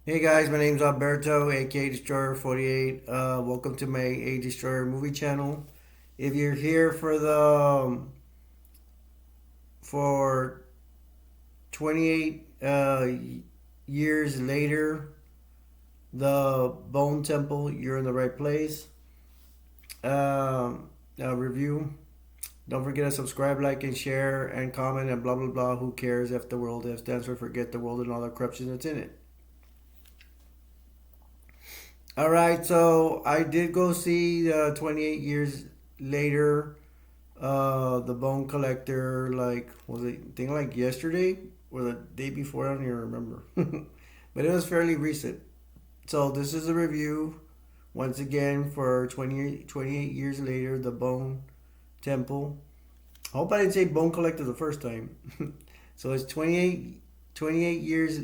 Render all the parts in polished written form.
Hey guys, my name's Alberto, aka Destroyer 48. Welcome to my A Destroyer movie channel. If you're here for the for 28 years later, the Bone Temple, you're in the right place. Review. Don't forget to subscribe, like, and share, and comment, and blah blah blah. Who cares if the world F stands for forget the world and all the corruption that's in it. All right, so I did go see 28 years later, the Bone Collector. Like, was it I think like yesterday or the day before? I don't even remember, but it was fairly recent. So this is a review once again for 28 years later, the Bone Temple. I hope I didn't say Bone Collector the first time. So it's 28 years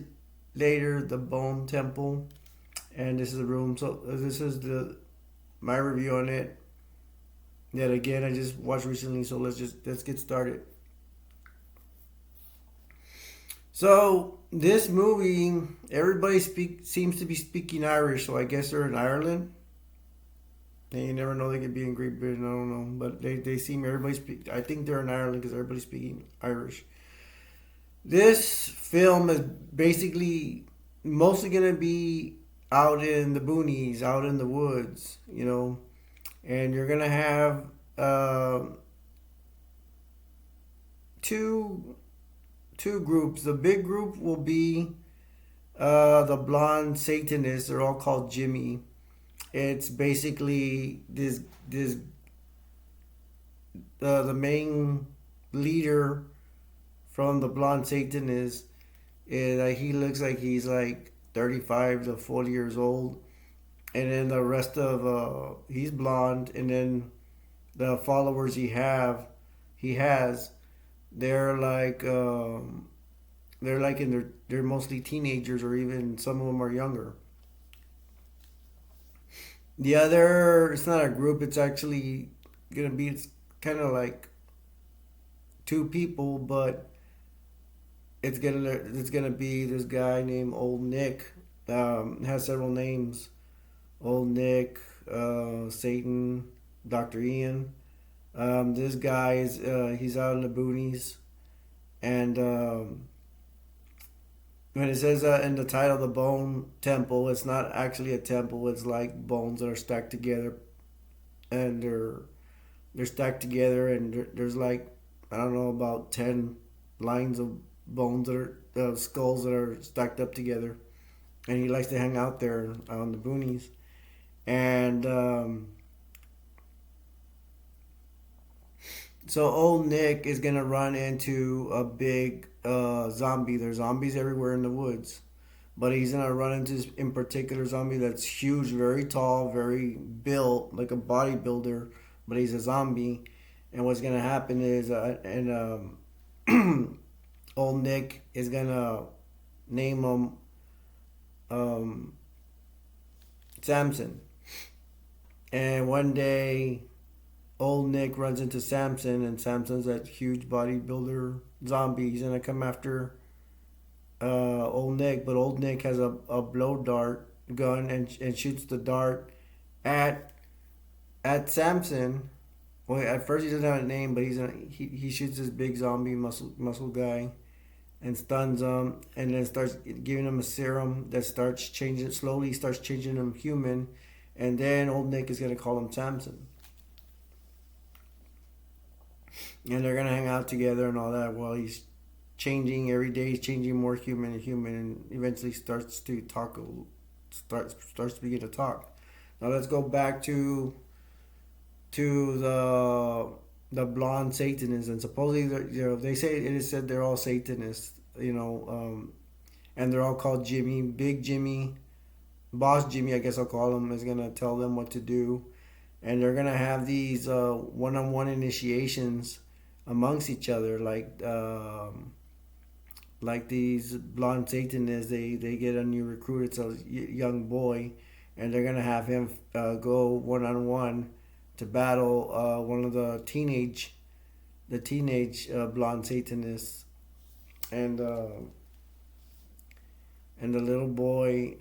later, the Bone Temple, and this is the room. So this is the my review on it. That again I just watched recently. So let's get started. So this movie, everybody seems to be speaking Irish. So I guess they're in Ireland. And you never know, they could be in Great Britain. I don't know, but they seem everybody speak. I think they're in Ireland because everybody's speaking Irish. This film is basically mostly gonna be out in the boonies, out in the woods, and you're gonna have two two groups. The big group will be the blonde Satanists. They're all called Jimmy. It's basically this the main leader from the blonde Satanist. He looks like he's like 35 to 40 years old, and then the rest of he's blonde, and then the followers he has, they're like in they're mostly teenagers, or even some of them are younger. The other, it's not a group, it's actually gonna be, it's kind of like two people, but it's gonna be this guy named Old Nick. Has several names: Old Nick, Satan, Dr. Ian. This guy is he's out in the boonies, and when it says in the title, the Bone Temple, it's not actually a temple. It's like bones that are stacked together, and they're stacked together, and there's like, I don't know, about 10 lines of bones that are skulls that are stacked up together, and he likes to hang out there on the boonies, and so old Nick is gonna run into a big zombie. There's zombies everywhere in the woods, but he's gonna run into this in particular zombie that's huge, very tall, very built, like a bodybuilder, but he's a zombie. And what's gonna happen is, and old Nick is gonna name him um, Samson. And one day, old Nick runs into Samson, and Samson's that huge bodybuilder zombie. He's gonna come after old Nick, but old Nick has a blow dart gun, and shoots the dart at Samson. Well, at first he doesn't have a name, but he shoots this big zombie muscle guy and stuns him, and then starts giving him a serum that starts changing him human, and then old Nick is gonna call him Samson, and they're gonna hang out together and all that while he's changing every day. He's changing more human and human, and eventually starts to talk. Starts to begin to talk. Now let's go back to the blonde Satanists, and supposedly they say it is said they're all Satanists, and they're all called Jimmy. Big Jimmy, Boss Jimmy, I guess I'll call him, is gonna tell them what to do, and they're gonna have these one-on-one initiations amongst each other, like these blonde Satanists. They get a new recruit. It's a young boy, and they're gonna have him go one-on-one to battle one of the teenage blonde Satanists, and and the little boy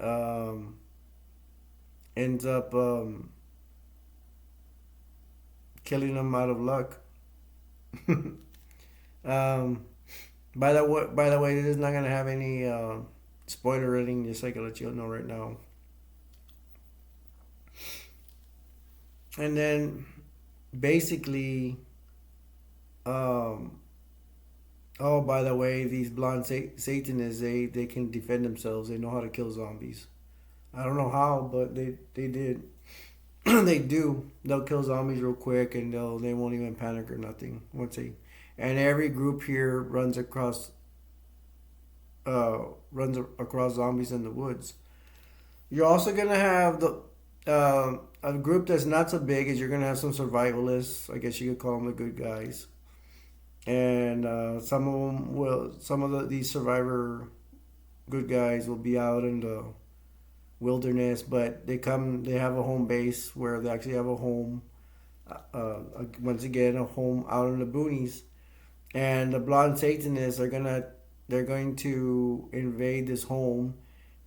ends up killing him out of luck. um, by the way, this is not gonna have any spoiler rating. Just like I let you know right now. And then basically, um, oh, by the way, these blonde Satanists, they can defend themselves. They know how to kill zombies. I don't know how, but they did. They do. They'll kill zombies real quick, and they won't even panic or nothing once they. And every group here runs across zombies in the woods. You're also gonna have a group that's not so big. Is you're gonna have some survivalists. I guess you could call them the good guys, and some of these survivor good guys will be out in the wilderness, but they have a home base where they actually have a home. Once again, a home out in the boonies, and the blonde Satanists they're going to invade this home,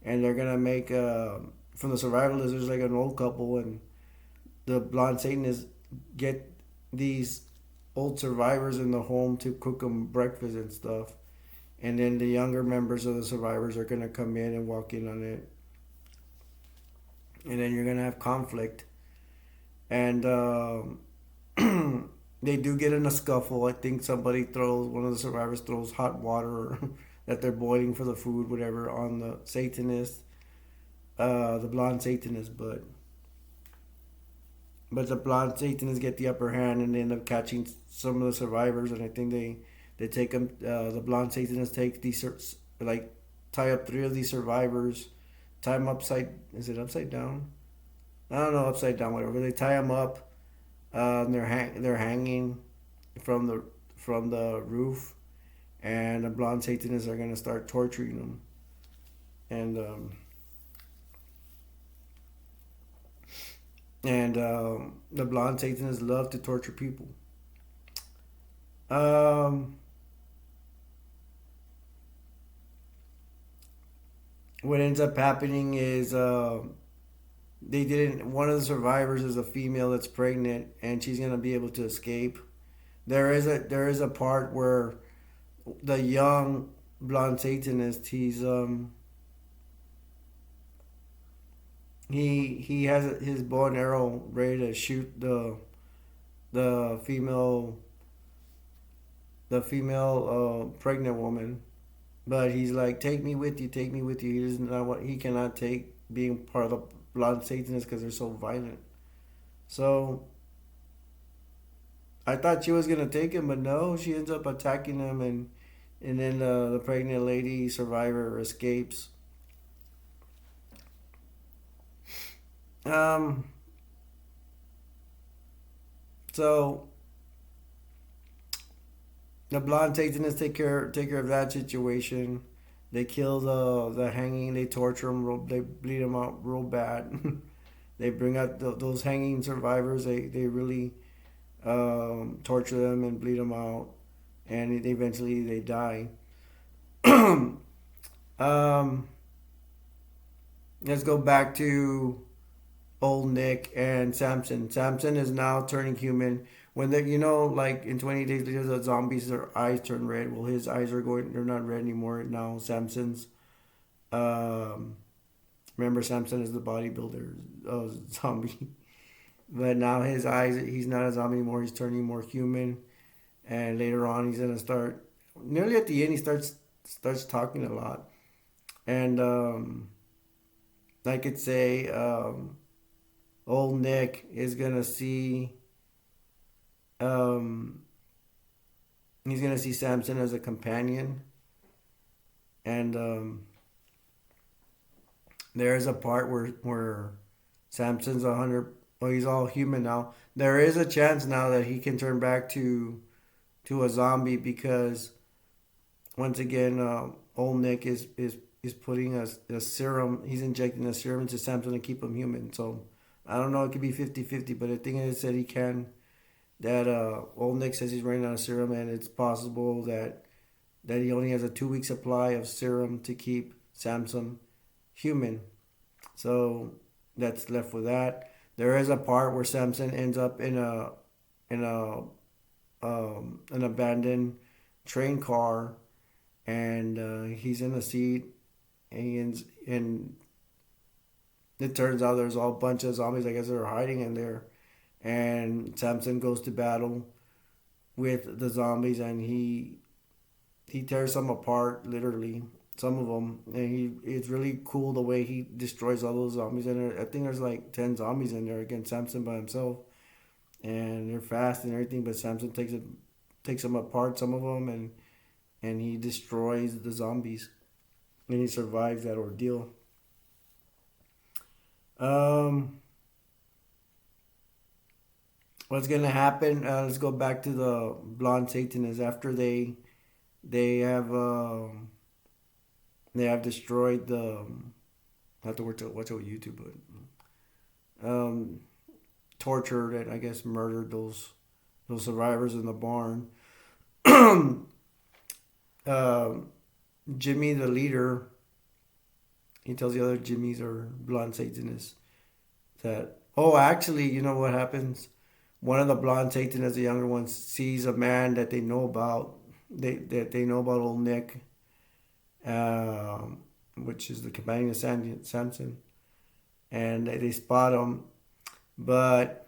and they're gonna make from the survivalists. There's like an old couple, and the blonde Satanists get these old survivors in the home to cook them breakfast and stuff, and then the younger members of the survivors are gonna come in and walk in on it, and then you're gonna have conflict, and they do get in a scuffle. I think one of the survivors throws hot water that they're boiling for the food, whatever, on the Satanist, the blonde Satanist, but the blonde Satanists get the upper hand and they end up catching some of the survivors, and I think they take them. The blonde Satanists take like tie up three of these survivors, tie them upside. Is it upside down? I don't know, upside down, whatever. They tie them up. And they're hanging from the roof, and the blonde Satanists are gonna start torturing them, and the blonde Satanists love to torture people. Um, what ends up happening is they didn't. One of the survivors is a female that's pregnant, and she's gonna be able to escape. There is a part where the young blonde Satanist he has his bow and arrow ready to shoot the female pregnant woman, but he's like, take me with you, take me with you. He doesn't know what he cannot take being part of the blonde Satanists because they're so violent. So I thought she was gonna take him, but no, she ends up attacking him, and then the pregnant lady survivor escapes. Um, so the blonde Satanists take care of that situation. They kill the hanging. They torture them. They bleed them out real bad. They bring out those hanging survivors. They really torture them and bleed them out, and eventually they die. um, let's go back to old Nick and Samson. Samson is now turning human. When they, like in 20 days later, the zombies, their eyes turn red. Well, his eyes they're not red anymore now. Samson's. Um, remember, Samson is the bodybuilder zombie. But now his eyes, he's not a zombie anymore. He's turning more human. And later on, he's gonna start. Nearly at the end, he starts talking a lot. And I could say, old Nick is gonna see. Um, he's gonna see Samson as a companion, and there's a part where Samson's 100. Oh, he's all human now. There is a chance now that he can turn back to a zombie because once again, old Nick is putting a serum. He's injecting a serum into Samson to keep him human. So I don't know. It could be 50-50, but I think it said he can. That old Nick says he's running out of serum, and it's possible that he only has a 2 week supply of serum to keep Samson human. So that's left with that. There is a part where Samson ends up in a an abandoned train car, and he's in the seat, and and it turns out there's all a bunch of zombies. I guess they're hiding in there, and Samson goes to battle with the zombies, and he tears them apart, literally, some of them, and it's really cool the way he destroys all those zombies in there. I think there's like 10 zombies in there against Samson by himself, and they're fast and everything, but Samson takes them apart, some of them, and he destroys the zombies, and he survives that ordeal. Um, what's gonna happen? Let's go back to the blonde Satanist. After they have they have destroyed the. I have to watch out YouTube, but tortured and I guess murdered those survivors in the barn. um, Jimmy, the leader, he tells the other Jimmys or blonde Satanists that, oh, actually, you know what happens? One of the blonde Satanists, the younger ones, sees a man that they know about. They know about old Nick, um, which is the companion of Samson, and they spot him. But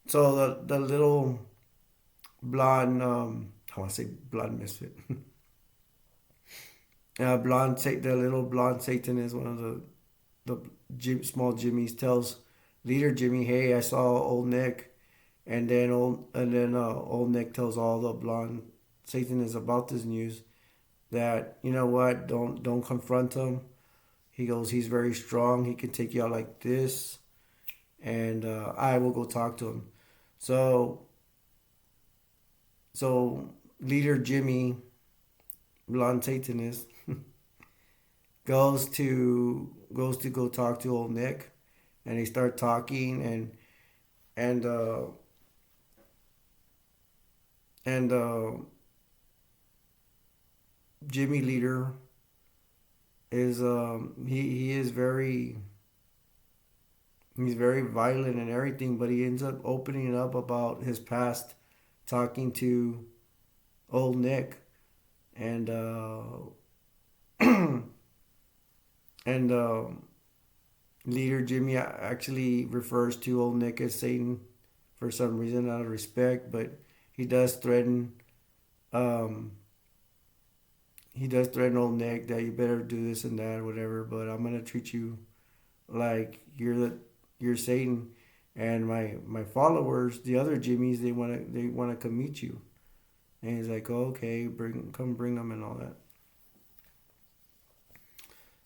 so the little blonde, I want to say blonde misfit, the little blonde Satan is one of the small Jimmys tells leader Jimmy, "Hey, I saw old Nick," old Nick tells all the blonde Satan is about this news that you know what, don't confront him. He goes, he's very strong. He can take you out like this, and I will go talk to him. So so leader Jimmy, blonde Satanist, goes to go talk to old Nick, and they start talking, and and Jimmy leader is he is very he's very violent and everything, but he ends up opening up about his past, talking to old Nick, and and leader Jimmy actually refers to old Nick as Satan for some reason, out of respect, but he does threaten um, he does threaten old Nick that you better do this and that, whatever. But I'm gonna treat you like you're Satan, and my followers, the other Jimmys, they wanna come meet you. And he's like, oh, okay, bring them and all that.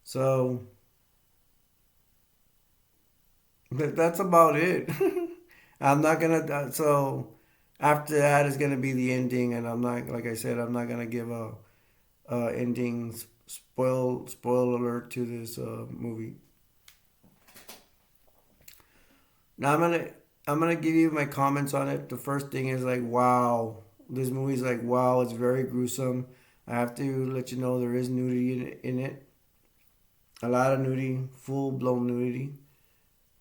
So that's about it. I'm not gonna. So after that is gonna be the ending, and I'm not, like I said, I'm not gonna give a ending spoil alert to this movie. Now I'm gonna give you my comments on it. The first thing is like, wow, this movie's like, wow, it's very gruesome. I have to let you know there is nudity in it. A lot of nudity, full blown nudity.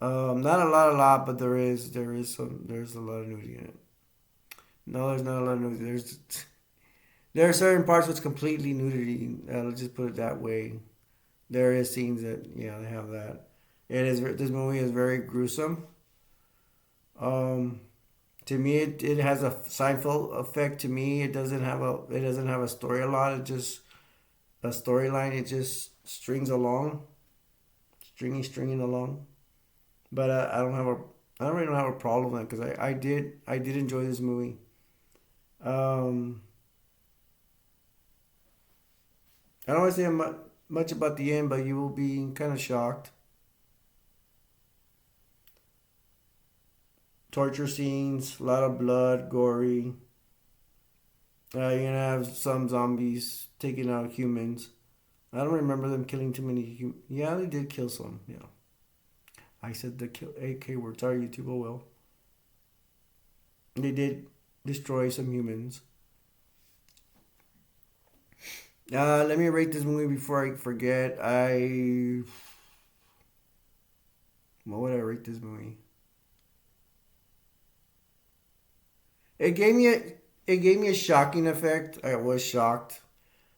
Not a lot, but there's a lot of nudity in it. No, there's not a lot of nudity. There are certain parts which completely nudity. Let's just put it that way. There is scenes that, yeah, they have that. This movie is very gruesome. Um, to me, it has a Seinfeld effect. To me, it doesn't have a story a lot. It just a storyline. It just stringing along. But I don't really have a problem with that because I did enjoy this movie. Um, I don't want to say much about the end, but you will be kind of shocked. Torture scenes, a lot of blood, gory. You're gonna have some zombies taking out humans. I don't remember them killing too many humans. Yeah, they did kill some. Yeah, I said the kill AK word. Sorry, YouTube. Oh well. They did destroy some humans. Let me rate this movie before I forget. What would I rate this movie? It gave me a it gave me a shocking effect. I was shocked.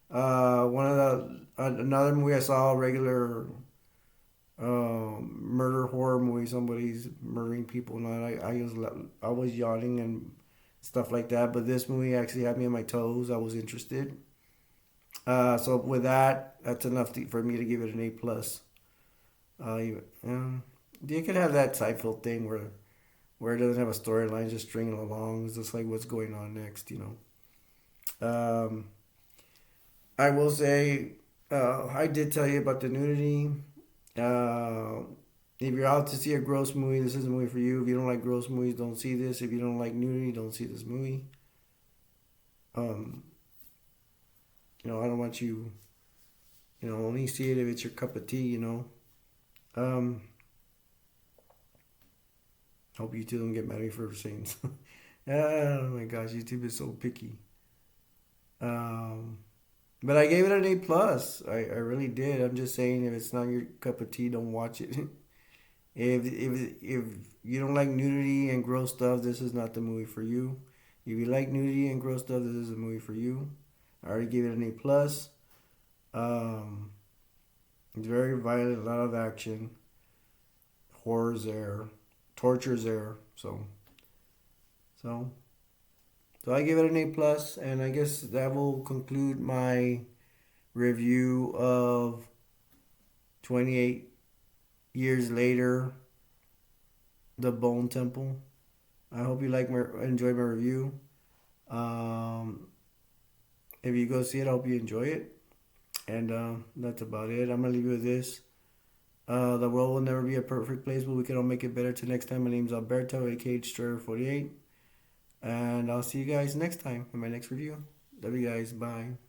One of another movie I saw, a regular murder horror movie. Somebody's murdering people, and I was yawning and stuff like that. But this movie actually had me on my toes. I was interested. So with that, that's enough for me to give it an A plus. You could have that Seinfeld thing where it doesn't have a storyline, just stringing along. It's just like what's going on next, you know. I will say, I did tell you about the nudity. Uh, if you're out to see a gross movie, this is a movie for you. If you don't like gross movies, don't see this. If you don't like nudity, don't see this movie. Um, I don't want you, only see it if it's your cup of tea. Um, Hope you two don't get mad at me for saying so. Oh my gosh, YouTube is so picky. Um, but I gave it an A plus. I really did. I'm just saying, if it's not your cup of tea, don't watch it. If you don't like nudity and gross stuff, this is not the movie for you. If you like nudity and gross stuff, this is a movie for you. I already gave it an A plus. Um, it's very violent, a lot of action, horror's there, torture's there. So so I give it an A plus, and I guess that will conclude my review of 28 years later, The Bone Temple. I hope you enjoyed my review. Um, if you go see it, I hope you enjoy it. And that's about it. I'm gonna leave you with this. The world will never be a perfect place, but we can all make it better. Till next time, my name's Alberto, aka Destroyer48. And I'll see you guys next time in my next review. Love you guys. Bye.